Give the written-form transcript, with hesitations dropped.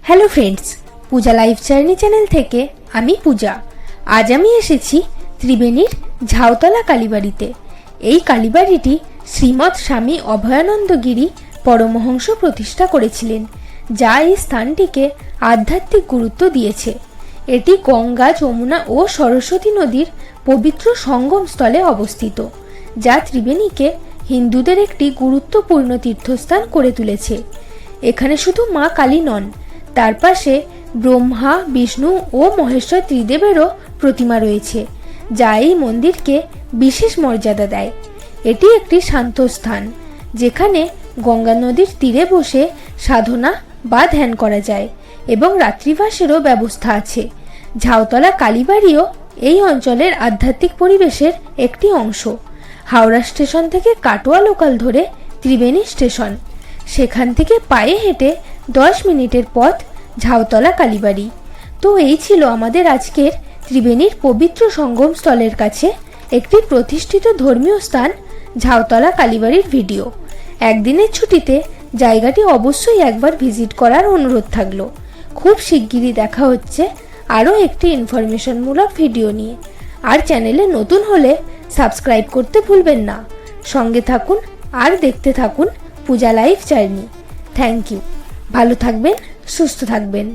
Hello friends, পূজা life journey channel থেকে আমি পূজা। আজ আমি এসেছি ত্রিবেণীর ঝাউতলা কালীবাড়িতে। এই কালীবাড়িটি শ্রীমৎ স্বামী অভয়ানন্দ গিরি পরমহংস প্রতিষ্ঠা করেছিলেন, যা এই স্থানটিকে আধ্যাত্মিক গুরুত্ব দিয়েছে। এটি গঙ্গা, যমুনা ও সরস্বতী নদীর পবিত্র সঙ্গমস্থলে অবস্থিত, যা ত্রিবেণীকে হিন্দুদের একটি গুরুত্বপূর্ণ তীর্থস্থান করে তুলেছে। এখানে শুধু মা কালী নন, তার পাশে ব্রহ্মা, বিষ্ণু ও মহেশ্বর ত্রিদেবেরও প্রতিমা রয়েছে, যা এই মন্দিরকে বিশেষ মর্যাদা দেয়। এটি একটি শান্ত স্থান, যেখানে গঙ্গা নদীর তীরে বসে সাধনা বা ধ্যান করা যায় এবং রাত্রিবাসেরও ব্যবস্থা আছে। ঝাউতলা কালীবাড়িও এই অঞ্চলের আধ্যাত্মিক পরিবেশের একটি অংশ। হাওড়া স্টেশন থেকে কাটোয়া লোকাল ধরে ত্রিবেণী স্টেশন, সেখান থেকে পায়ে হেঁটে 10 মিনিটের পথ ঝাউতলা কালীবাড়ি। তো এই ছিল আমাদের আজকের ত্রিবেণীর পবিত্র সঙ্গমস্থলের কাছে একটি প্রতিষ্ঠিত ধর্মীয় স্থান ঝাউতলা কালীবাড়ির ভিডিও। একদিনের ছুটিতে জায়গাটি অবশ্যই একবার ভিজিট করার অনুরোধ থাকলো। খুব শিগগিরই দেখা হচ্ছে আরও একটি ইনফরমেশনমূলক ভিডিও নিয়ে। আর চ্যানেলে নতুন হলে সাবস্ক্রাইব করতে ভুলবেন না। সঙ্গে থাকুন আর দেখতে থাকুন Puja life journey. Thank you. ভালো থাকবেন, সুস্থ থাকবেন।